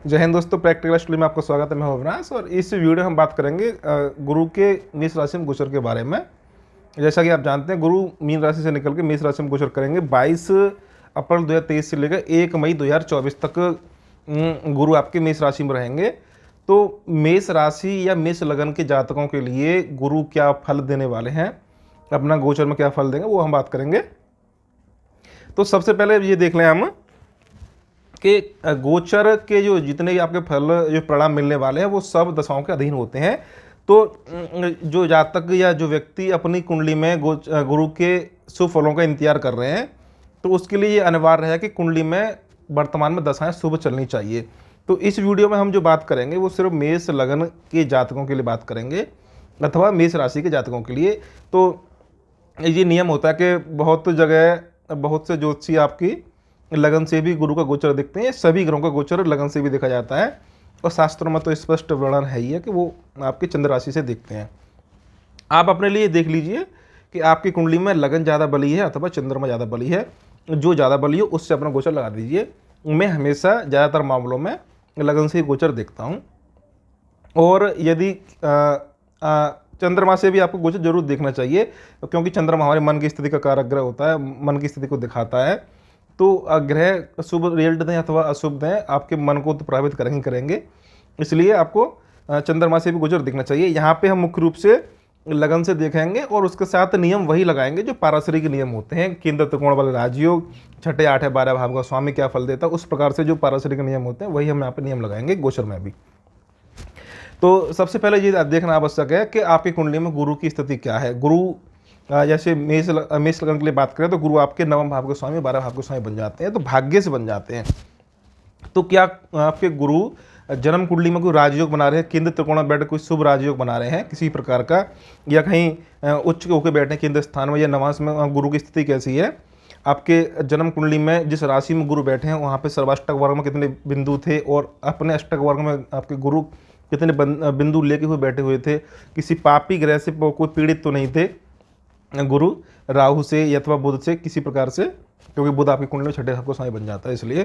जय हिंद दोस्तों, practical study में आपका स्वागत है। मैं हूं अविनाश और इस वीडियो में हम बात करेंगे गुरु के मेष राशि में गोचर के बारे में। जैसा कि आप जानते हैं, गुरु मीन राशि से निकल के मेष राशि में गोचर करेंगे 22 अप्रैल 2023 से लेकर 1 मई 2024 तक गुरु आपके मेष राशि में रहेंगे। तो मेष राशि या मेष लगन के जातकों के लिए गुरु क्या फल देने वाले हैं, अपना गोचर में क्या फल देंगे, वो हम बात करेंगे। तो सबसे पहले ये देख लें हम कि गोचर के जो जितने भी आपके फल जो परिणाम मिलने वाले हैं वो सब दशाओं के अधीन होते हैं। तो जो जातक या जो व्यक्ति अपनी कुंडली में गुरु के शुभ फलों का इंतजार कर रहे हैं, तो उसके लिए ये अनिवार्य है कि कुंडली में वर्तमान में दशाएं शुभ चलनी चाहिए। तो इस वीडियो में हम जो बात करेंगे वो सिर्फ मेष लगन के जातकों के लिए बात करेंगे अथवा मेष राशि के जातकों के लिए। तो ये नियम होता है कि बहुत जगह बहुत से ज्योतिषी आपकी लगन से भी गुरु का गोचर देखते हैं। सभी ग्रहों का गोचर लगन से भी देखा जाता है और शास्त्रों में तो स्पष्ट वर्णन है ही है कि वो आपकी चंद्र राशि से देखते हैं। आप अपने लिए देख लीजिए कि आपकी कुंडली में लगन ज़्यादा बली है अथवा चंद्रमा ज़्यादा बली है। जो ज़्यादा बली हो उससे अपना गोचर लगा दीजिए। मैं हमेशा ज़्यादातर मामलों में लगन से ही गोचर देखता हूँ। और यदि चंद्रमा से भी आपको गोचर जरूर देखना चाहिए, क्योंकि चंद्रमा हमारे मन की स्थिति का कारक ग्रह होता है, मन की स्थिति को दिखाता है। तो ग्रह शुभ रिजल्ट दें अथवा अशुभ दें, आपके मन को तो प्रभावित करेंगे। इसलिए आपको चंद्रमा से भी गोचर देखना चाहिए। यहाँ पे हम मुख्य रूप से लगन से देखेंगे और उसके साथ नियम वही लगाएंगे जो पाराशरी के नियम होते हैं। केंद्र त्रिकोण वाले राजयोग, छठे आठे 12 भाव का स्वामी क्या फल देता है, उस प्रकार से जो पाराशरी के नियम होते हैं वही हम यहाँ पे नियम लगाएंगे गोचर में भी। तो सबसे पहले ये देखना आवश्यक है कि आपकी कुंडली में गुरु की स्थिति क्या है। गुरु जैसे मेष लगन के लिए बात करें तो गुरु आपके 9वें भाव के स्वामी 12 भाव के स्वामी बन जाते हैं, तो भाग्य से बन जाते हैं। तो क्या आपके गुरु जन्म कुंडली में कोई राजयोग बना रहे हैं, केंद्र त्रिकोण में बैठ कोई शुभ राजयोग बना रहे हैं किसी प्रकार का, या कहीं उच्च होकर बैठे हैं केंद्र स्थान में या नवांश में, गुरु की स्थिति कैसी है। आपके जन्म कुंडली में जिस राशि में गुरु बैठे हैं वहाँ पे सर्वाष्टक वर्ग में कितने बिंदु थे और अपने अष्टक वर्ग में आपके गुरु कितने बिंदु लेके हुए बैठे हुए थे, किसी पापी ग्रह से कोई पीड़ित तो नहीं थे गुरु, राहु से अथवा बुध से किसी प्रकार से, क्योंकि बुध आपकी कुंडली में छठे भाव का स्वामी बन जाता है। इसलिए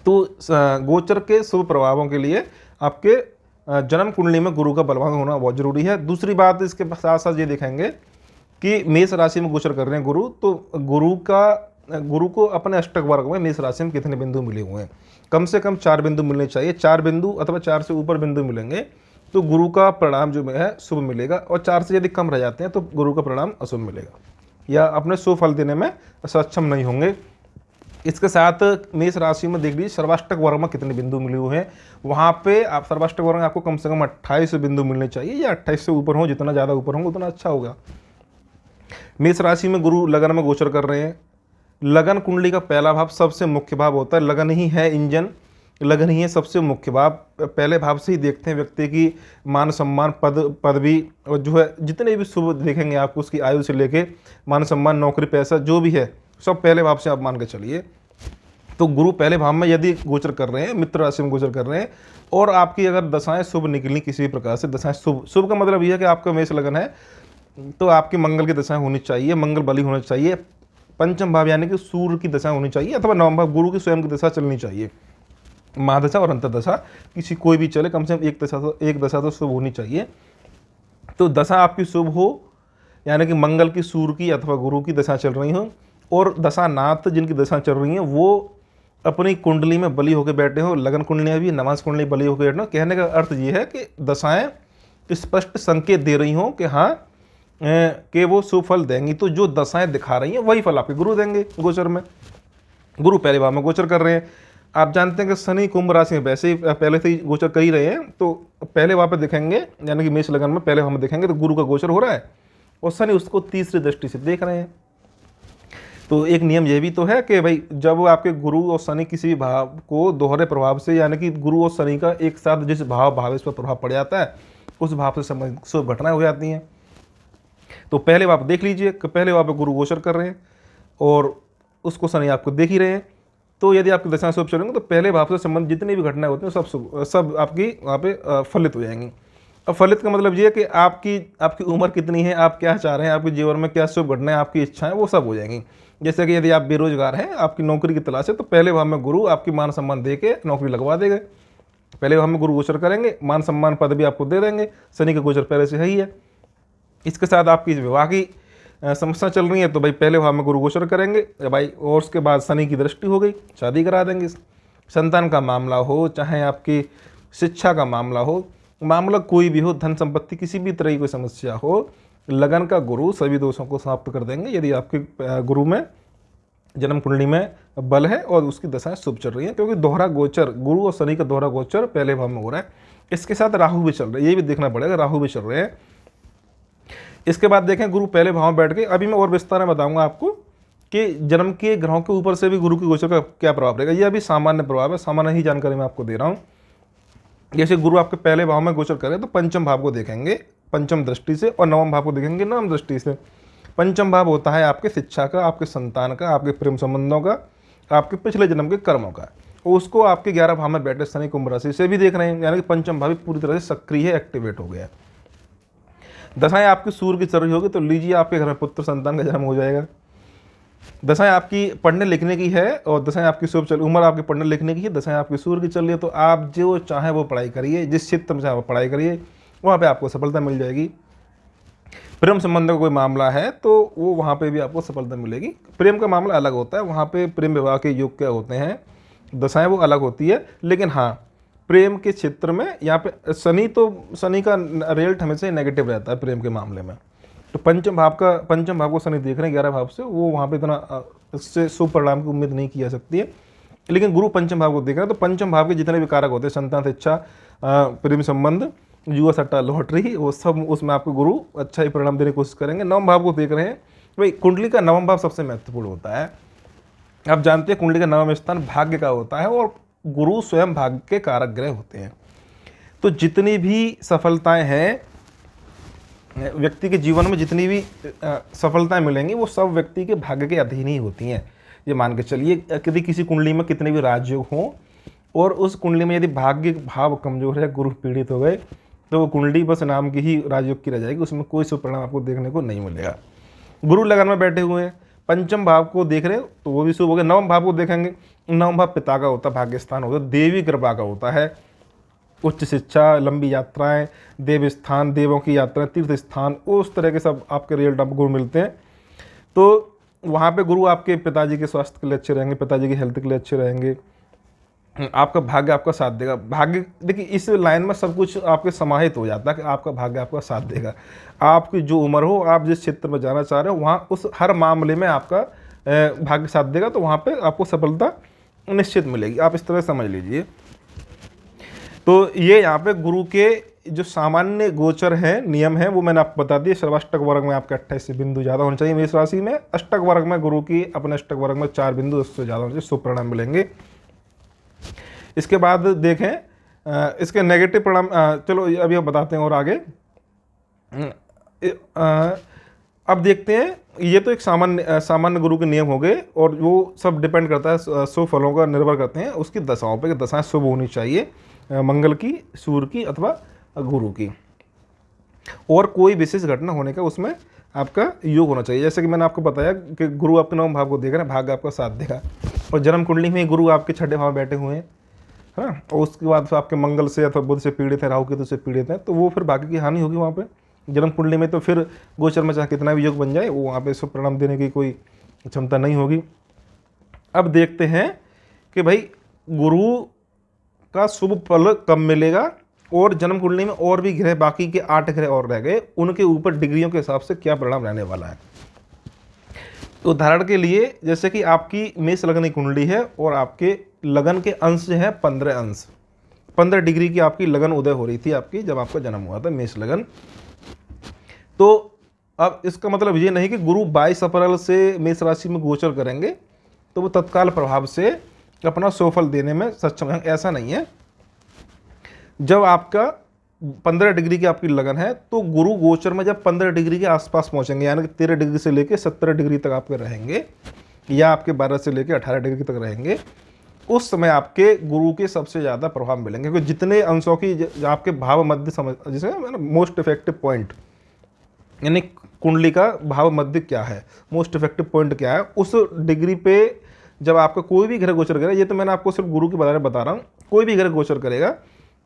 तो गोचर के शुभ प्रभावों के लिए आपके जन्म कुंडली में गुरु का बलवान होना बहुत जरूरी है। दूसरी बात, इसके साथ साथ ये देखेंगे कि मेष राशि में गोचर कर रहे हैं गुरु, तो गुरु को अपने अष्टक वर्ग में मेष राशि में कितने बिंदु मिले हुए हैं, कम से कम 4 बिंदु मिलने चाहिए। 4 बिंदु अथवा 4 से ऊपर बिंदु मिलेंगे तो गुरु का परिणाम जो है शुभ मिलेगा, और 4 से यदि कम रह जाते हैं तो गुरु का परिणाम अशुभ मिलेगा या अपने शुभ फल देने में सक्षम नहीं होंगे। इसके साथ मेष राशि में देख लीजिए सर्वाष्टक वर्ग में कितने बिंदु मिले हुए हैं। वहाँ पे आप सर्वाष्टक वर्ग में आपको कम से कम 28 बिंदु मिलने चाहिए या 28 से ऊपर हो, जितना ज़्यादा ऊपर होंगे उतना अच्छा होगा। मेष राशि में गुरु लगन में गोचर कर रहे हैं। लगन कुंडली का पहला भाव सबसे मुख्य भाव होता है। लगन ही है इंजन, लगन ही है सबसे मुख्य भाव। पहले भाव से ही देखते हैं व्यक्ति की मान सम्मान, पदवी और जो है जितने भी शुभ देखेंगे आपको, उसकी आयु से लेके मान सम्मान, नौकरी, पैसा जो भी है सब पहले भाव से आप मान के चलिए। तो गुरु पहले भाव में यदि गोचर कर रहे हैं, मित्र राशि में गोचर कर रहे हैं, और आपकी अगर दशाएं शुभ निकली किसी भी प्रकार से, दशाएं शुभ का मतलब यह है कि आपका मेष लगन है तो आपकी मंगल की दशाएं होनी चाहिए, मंगल बली होना चाहिए। पंचम भाव यानी कि सूर्य की दशा होनी चाहिए अथवा नवम भाव गुरु की स्वयं की दशा चलनी चाहिए। महादशा और अंतर्दशा किसी कोई भी चले, कम से कम एक दशा तो शुभ होनी चाहिए। तो दशा आपकी शुभ हो यानी कि मंगल की, सूर्य की अथवा गुरु की दशा चल रही हो, और दशा नाथ जिनकी दशा चल रही हैं वो अपनी कुंडली में बली होकर बैठे हो, लगन कुंडलियाँ भी, नवांश कुंडली बली होकर बैठे हो। कहने का अर्थ ये है कि दशाएं स्पष्ट संकेत दे रही हों कि हाँ कि वो शुभ फल देंगी। तो जो दशाएं दिखा रही हैं वही फल आपके गुरु देंगे गोचर में। गुरु पहले भाव में गोचर कर रहे हैं। आप जानते हैं कि शनि कुंभ राशि में वैसे ही पहले से ही गोचर कर ही रहे हैं, तो पहले भाव पे देखेंगे यानी कि मेष लगन में पहले भाव में देखेंगे तो गुरु का गोचर हो रहा है और शनि उसको तीसरी दृष्टि से देख रहे हैं। तो एक नियम ये भी तो है कि भाई जब आपके गुरु और शनि किसी भाव को दोहरे प्रभाव से, यानी कि गुरु और शनि का एक साथ जिस भावेश पर प्रभाव पड़ जाता है उस भाव से संबंधित शुभ घटनाएं हो जाती हैं। तो पहले भाव देख लीजिए कि पहले भाव पे गुरु गोचर कर रहे हैं और उसको शनि आपको देख ही रहे हैं। तो यदि आपकी दशाएं शुभ चलेंगे तो पहले भाव से संबंधित जितनी भी घटनाएं होती हैं सब आपकी वहाँ पे फलित हो जाएंगी। अब फलित का मतलब ये है कि आपकी उम्र कितनी है, आप क्या चाह रहे हैं, आपके जीवन में क्या शुभ घटनाएं, आपकी इच्छाएं, वो सब हो जाएंगी। जैसे कि यदि आप बेरोजगार हैं, आपकी नौकरी की तलाश है, तो पहले भाव में गुरु आपकी मान सम्मान दे के नौकरी लगवा देंगे। पहले भाव में गुरु गोचर करेंगे, मान सम्मान पद भी आपको दे देंगे, शनि का गोचर पहले से है ही है। इसके साथ आपकी विवाह की समस्या चल रही है, तो भाई पहले भाव में गुरु गोचर करेंगे भाई, और उसके बाद शनि की दृष्टि हो गई, शादी करा देंगे। संतान का मामला हो, चाहे आपकी शिक्षा का मामला हो, मामला कोई भी हो, धन संपत्ति किसी भी तरह की कोई समस्या हो, लगन का गुरु सभी दोषों को समाप्त कर देंगे यदि आपके गुरु में जन्म कुंडली में बल है और उसकी दशाएं शुभ चल रही हैं, क्योंकि दोहरा गोचर, गुरु और शनि का दोहरा गोचर पहले भाव में हो रहा है। इसके साथ राहु भी चल रहा है, ये भी देखना पड़ेगा, राहु भी चल रहे हैं। इसके बाद देखें गुरु पहले भाव में बैठ के, अभी मैं और विस्तार में बताऊंगा आपको कि जन्म के ग्रहों के ऊपर से भी गुरु की गोचर का क्या प्रभाव रहेगा। ये अभी सामान्य प्रभाव है, सामान्य ही जानकारी मैं आपको दे रहा हूँ। जैसे गुरु आपके पहले भाव में गोचर करें तो पंचम भाव को देखेंगे पंचम दृष्टि से, और नवम भाव को देखेंगे नवम दृष्टि से। पंचम भाव होता है आपके शिक्षा का, आपके संतान का, आपके प्रेम संबंधों का, आपके पिछले जन्म के कर्मों का। उसको आपके 11 भाव में बैठे शनि कुंभ राशि से भी देख रहे हैं, यानी कि पंचम भाव पूरी तरह से सक्रिय एक्टिवेट हो गया। दशाएं आपकी सूर्य की चल रही होगी, तो लीजिए आपके घर में पुत्र संतान का जन्म हो जाएगा। दशाएं आपकी पढ़ने लिखने की है, और दशाएं आपकी शुभ चल, उम्र आपकी पढ़ने लिखने की है, दशाएं आपकी सूर्य की चल रही है, तो आप जो चाहें वो पढ़ाई करिए, जिस क्षेत्र में चाहे वो पढ़ाई करिए, वहाँ पे आपको सफलता मिल जाएगी। प्रेम संबंध का कोई मामला है तो वो वहाँ पे भी आपको सफलता मिलेगी। प्रेम का मामला अलग होता है, वहाँ पे प्रेम विवाह के योग क्या होते हैं, दशाएं वो अलग होती है। लेकिन हाँ, प्रेम के क्षेत्र में यहाँ पे शनि का रिजल्ट हमेशा नेगेटिव रहता है प्रेम के मामले में। तो पंचम भाव को शनि देख रहे हैं 11 भाव से, वो वहाँ पे इतना इससे शुभ परिणाम की उम्मीद नहीं की जा सकती है। लेकिन गुरु पंचम भाव को देख रहे हैं, तो पंचम भाव के जितने भी कारक होते हैं, संतान से इच्छा, प्रेम संबंध, जुआ सट्टा लॉटरी, वो सब उसमें आपको गुरु अच्छा ही परिणाम देने की कोशिश करेंगे। नवम भाव को देख रहे हैं भाई, कुंडली का नवम भाव सबसे महत्वपूर्ण होता है। आप जानते हैं कुंडली का नवम स्थान भाग्य का होता है, और गुरु स्वयं भाग्य के कारक ग्रह होते हैं। तो जितनी भी सफलताएं हैं व्यक्ति के जीवन में, जितनी भी सफलताएं मिलेंगी, वो सब व्यक्ति के भाग्य के अधीन ही होती हैं। ये मान के चलिए, यदि किसी कुंडली में कितने भी राजयोग हों और उस कुंडली में यदि भाग्य भाव कमजोर है, गुरु पीड़ित हो गए, तो वो कुंडली बस नाम की ही राजयोग की रह जाएगी, उसमें कोई शुभ परिणाम आपको देखने को नहीं मिलेगा। गुरु लगन में बैठे हुए हैं, पंचम भाव को देख रहे हो तो वो भी शुभ हो गया। नवम भाव को देखेंगे, नवम भाव पिता का होता है, भाग्य स्थान होता है, देवी कृपा का होता है, उच्च शिक्षा, लंबी यात्राएं, देव स्थान, देवों की यात्राएं, तीर्थ स्थान, उस तरह के सब आपके रिजल्ट आपको गुरु मिलते हैं। तो वहाँ पे गुरु आपके पिताजी के स्वास्थ्य के लिए अच्छे रहेंगे, पिताजी की हेल्थ के लिए अच्छे रहेंगे, आपका भाग्य आपका साथ देगा। भाग्य देखिए, इस लाइन में सब कुछ आपके समाहित हो जाता है कि आपका भाग्य आपका साथ देगा। आपकी जो उम्र हो, आप जिस क्षेत्र में जाना चाह रहे हो, वहाँ उस हर मामले में आपका भाग्य साथ देगा, तो वहाँ पे आपको सफलता निश्चित मिलेगी। आप इस तरह समझ लीजिए। तो ये यहाँ पे गुरु के जो सामान्य गोचर हैं, नियम हैं, वो मैंने आपको बता दिए। सर्वाष्टक वर्ग में आपके 28 बिंदु ज़्यादा होने चाहिए मेष राशि में। अष्टक वर्ग में गुरु की अपने अष्टक वर्ग में 4 बिंदु उससे ज़्यादा होने चाहिए, शुभ परिणाम मिलेंगे। इसके बाद देखें इसके नेगेटिव परिणाम, चलो अभी अब बताते हैं और आगे। अब देखते हैं, ये तो एक सामान्य गुरु के नियम हो गए, और वो सब डिपेंड करता है, शुभ फलों का निर्भर करते हैं उसकी दशाओं पे, कि दशाएं शुभ होनी चाहिए, मंगल की, सूर्य की अथवा गुरु की, और कोई विशेष घटना होने का उसमें आपका योग होना चाहिए। जैसे कि मैंने आपको बताया कि गुरु आपके नवम भाव को देख रहे हैं, भाग्य आपका साथ देगा, और जन्म कुंडली में गुरु आपके 6ठे भाव बैठे हुए हैं, है ना, और उसके बाद आपके मंगल से अथवा बुध से पीड़ित है, राहु केतु से पीड़ित है, तो वो फिर भाग्य की हानि होगी वहाँ पे जन्म कुंडली में। तो फिर गोचर में चाहे कितना भी योग बन जाए, वो वहाँ पे शुभ परिणाम देने की कोई क्षमता नहीं होगी। अब देखते हैं कि भाई गुरु का शुभ फल कब मिलेगा, और जन्म कुंडली में और भी ग्रह, बाकी के 8 ग्रह और रह गए, उनके ऊपर डिग्रियों के हिसाब से क्या परिणाम रहने वाला है। उदाहरण के लिए, जैसे कि आपकी मेष लग्न की कुंडली है और आपके लगन के अंश हैं 15 अंश, 15 डिग्री की आपकी लगन उदय हो रही थी आपकी जब आपका जन्म हुआ था, मेष लगन। तो अब इसका मतलब ये नहीं कि गुरु 22 अप्रैल से मेष राशि में गोचर करेंगे तो वो तत्काल प्रभाव से अपना सुफल देने में सक्षम है, ऐसा नहीं है। जब आपका 15 डिग्री की आपकी लगन है, तो गुरु गोचर में जब 15 डिग्री के आसपास पहुंचेंगे, यानी कि 13 डिग्री से लेकर 17 डिग्री तक आपके रहेंगे, या आपके 12 से लेकर 18 डिग्री तक रहेंगे, उस समय आपके गुरु के सबसे ज़्यादा प्रभाव मिलेंगे। क्योंकि जितने अंशों की आपके भाव मध्य समझ, जिसे मोस्ट इफेक्टिव पॉइंट, यानी कुंडली का भाव मध्य क्या है, मोस्ट इफेक्टिव पॉइंट क्या है, उस डिग्री पे जब आपका कोई भी ग्रह गोचर करेगा, ये तो मैंने आपको सिर्फ गुरु के बारे में बता रहा हूँ, कोई भी ग्रह गोचर करेगा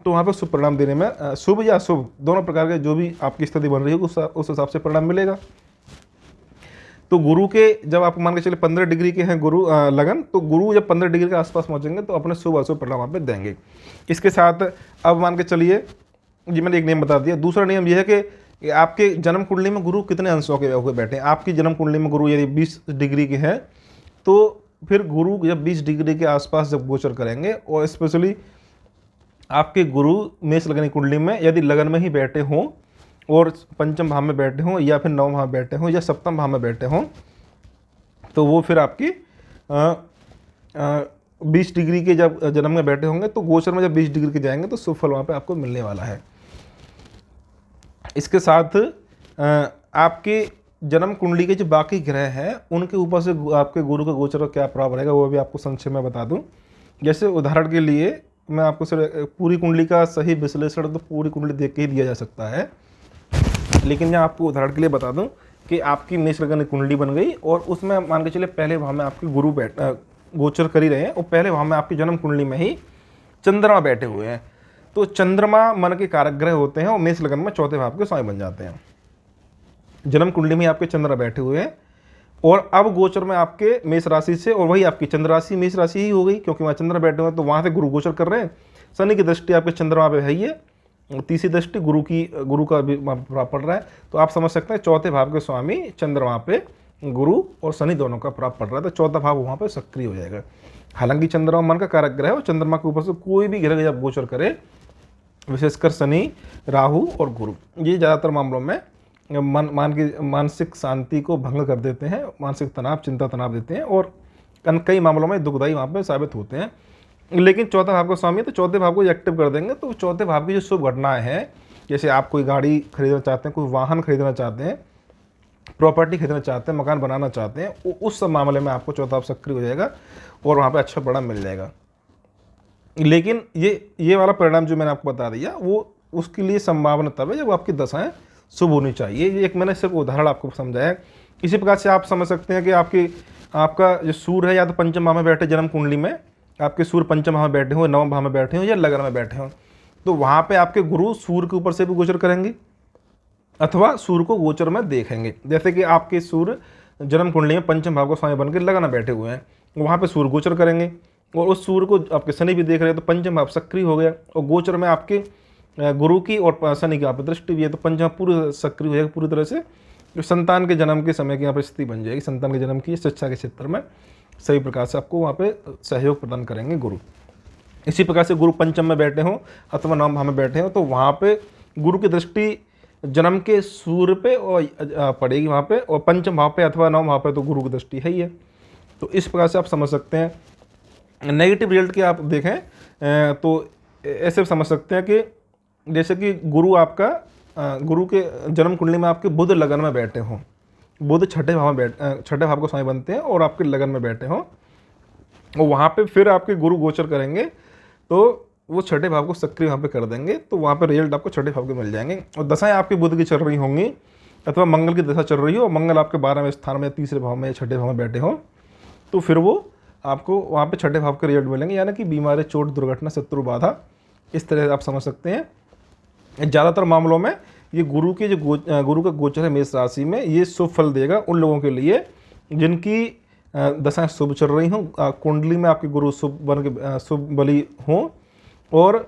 तो वहाँ पे शुभ परिणाम देने में, शुभ या अशुभ दोनों प्रकार के जो भी आपकी स्थिति बन रही है उस हिसाब से परिणाम मिलेगा। तो गुरु के जब आप मान के चले 15 डिग्री के हैं गुरु लगन, तो गुरु जब 15 डिग्री के आसपास पहुँचेंगे तो अपने शुभ अशुभ परिणाम वहाँ पे देंगे। इसके साथ अब मान के चलिए, जी मैंने एक नियम बता दिया। दूसरा नियम यह है कि आपके जन्म कुंडली में गुरु कितने अंशों के होकर बैठे हैं। आपकी जन्म कुंडली में गुरु यदि 20 डिग्री के हैं तो फिर गुरु जब 20 डिग्री के आसपास जब गोचर करेंगे, और स्पेशली आपके गुरु मेष लगन की कुंडली में यदि लगन में ही बैठे हों और पंचम भाव में बैठे हों या फिर नवम भाव में बैठे हों या सप्तम भाव में बैठे हों, तो वो फिर आपकी 20 डिग्री के जब जन्म में बैठे होंगे तो गोचर में जब 20 डिग्री के जाएंगे तो शुभ फल वहाँ पे आपको मिलने वाला है। इसके साथ आपके जन्म कुंडली के जो बाकी ग्रह हैं उनके ऊपर से आपके गुरु का गोचर का क्या प्रभाव रहेगा वो भी आपको संक्षेप में बता दूं। जैसे उदाहरण के लिए मैं आपको सिर्फ पूरी कुंडली का सही विश्लेषण तो पूरी कुंडली देख के ही दिया जा सकता है, लेकिन मैं आपको उदाहरण के लिए बता दूं कि आपकी मेष लगन कुंडली बन गई और उसमें मान के चलिए पहले भाव में आपके गुरु गोचर कर ही रहे हैं और पहले भाव में आपकी जन्म कुंडली में ही चंद्रमा बैठे हुए हैं। तो चंद्रमा मन के कारक ग्रह होते हैं और मेष लगन में चौथे भाव के स्वामी बन जाते हैं। जन्म कुंडली में आपके चंद्र बैठे हुए हैं और अब गोचर में आपके मेष राशि से, और वही आपकी चंद्र राशि मेष राशि ही हो गई क्योंकि वहाँ चंद्र बैठे हुए हैं, तो वहाँ से गुरु गोचर कर रहे हैं। शनि की दृष्टि आपके चंद्रमा पे है ही है, तीसरी दृष्टि गुरु का भी प्रभाव पड़ रहा है। तो आप समझ सकते हैं चौथे भाव के स्वामी चंद्रमा पे गुरु और शनि दोनों का प्रभाव पड़ रहा है, तो चौथा भाव वहाँ पे सक्रिय हो जाएगा। हालांकि चंद्रमा मन का कारक ग्रह है और चंद्रमा के ऊपर से कोई भी ग्रह जब गोचर करे, विशेषकर शनि, राहु और गुरु, ये ज़्यादातर मामलों में मानसिक शांति को भंग कर देते हैं, मानसिक तनाव, चिंता तनाव देते हैं और कई मामलों में दुखदायी वहाँ पे साबित होते हैं। लेकिन चौथा भाव का स्वामी है तो चौथे भाव को एक्टिव कर देंगे, तो चौथे भाव की जो शुभ घटनाएं हैं, जैसे आप कोई गाड़ी खरीदना चाहते हैं, कोई वाहन खरीदना चाहते हैं, प्रॉपर्टी खरीदना चाहते हैं, मकान बनाना चाहते हैं, उस सब मामले में आपको चौथा भाव सक्रिय हो जाएगा और वहाँ पर अच्छा परिणाम मिल जाएगा। लेकिन ये वाला परिणाम जो मैंने आपको बता दिया वो उसके लिए संभावना तब है जब आपकी दशाएं शुभ होनी चाहिए। ये एक मैंने सिर्फ उदाहरण आपको समझाया। इसी प्रकार से आप समझ सकते हैं कि आपका जो सूर्य है या तो पंचम भाव में बैठे जन्म कुंडली में, आपके सूर्य पंचम भाव में बैठे हो, नवम भाव में बैठे हो या लगन में बैठे हो, तो वहाँ पे आपके गुरु सूर्य के ऊपर से भी गोचर करेंगे अथवा सूर्य को गोचर में देखेंगे। जैसे कि आपके सूर्य जन्म कुंडली में पंचम भाव का स्वामी बन के लगन में बैठे हुए हैं, वहाँ पर सूर्य गोचर करेंगे और उस सूर्य को आपके शनि भी देख रहे हैं, तो पंचम भाव सक्रिय हो गया और गोचर में आपके गुरु की और शनि की यहाँ पर दृष्टि भी है, तो पंचम पूरी सक्रिय हो जाएगा पूरी तरह से। जो संतान के जन्म के समय की यहाँ पर स्थिति बन जाएगी, संतान के जन्म की शिक्षा के क्षेत्र में सही प्रकार से आपको वहाँ पे सहयोग प्रदान करेंगे गुरु। इसी प्रकार से गुरु पंचम में बैठे हों अथवा नवम भाव में बैठे हों, तो वहाँ पे गुरु की दृष्टि जन्म के सूर्य पे और पड़ेगी वहाँ पे, और पंचम भाव पे अथवा नवम भाव पे तो गुरु की दृष्टि है ही है। तो इस प्रकार से आप समझ सकते हैं। नेगेटिव रिजल्ट की आप देखें तो ऐसे समझ सकते हैं कि जैसे कि गुरु आपका गुरु के जन्म कुंडली में आपके बुध लगन में बैठे हों, बुध छठे भाव को स्वामी बनते हैं और आपके लगन में बैठे हों, और वहाँ पे फिर आपके गुरु गोचर करेंगे तो वो छठे भाव को सक्रिय वहाँ पे कर देंगे, तो वहाँ पे रिजल्ट आपको छठे भाव के मिल जाएंगे। और दशाएं आपके बुध की चल रही होंगी अथवा मंगल की दशा चल रही हो और मंगल आपके 12वें स्थान में, तीसरे भाव में, छठे भाव में बैठे हों, तो फिर वो आपको वहाँ पे छठे भाव के रिजल्ट मिलेंगे, यानी कि बीमारी, चोट, दुर्घटना, शत्रु बाधा, इस तरह से आप समझ सकते हैं। ज़्यादातर मामलों में ये गुरु के गुरु का गोचर है मेष राशि में, ये शुभ फल देगा उन लोगों के लिए जिनकी दशाएं शुभ चल रही हों, कुंडली में आपके गुरु शुभ बन के शुभ बली हों और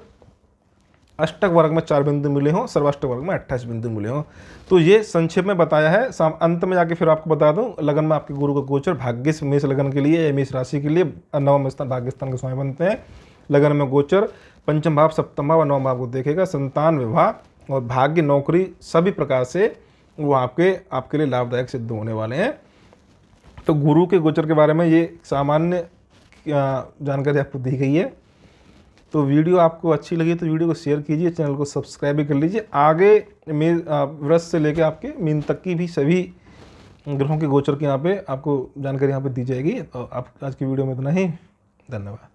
अष्टक वर्ग में 4 बिंदु मिले हों, सर्वाष्टक वर्ग में 28 बिंदु मिले हों। तो ये संक्षेप में बताया है। अंत में जाके फिर आपको बता दूं, लगन में आपके गुरु का गोचर भाग्य मेष लगन के लिए या मेष राशि के लिए नवम स्थान भाग्य स्थान के स्वामी बनते हैं। लगन में गोचर पंचम भाव, सप्तम भाव और नवम भाव को देखेगा। संतान, विवाह और भाग्य, नौकरी सभी प्रकार से वो आपके लिए लाभदायक सिद्ध होने वाले हैं। तो गुरु के गोचर के बारे में ये सामान्य जानकारी आपको दी गई है। तो वीडियो आपको अच्छी लगी तो वीडियो को शेयर कीजिए, चैनल को सब्सक्राइब भी कर लीजिए। आगे वृष से लेकर आपके मीन तक की भी सभी ग्रहों के गोचर की यहाँ पे आपको जानकारी यहाँ पे दी जाएगी। तो आप आज की वीडियो में इतना ही, धन्यवाद।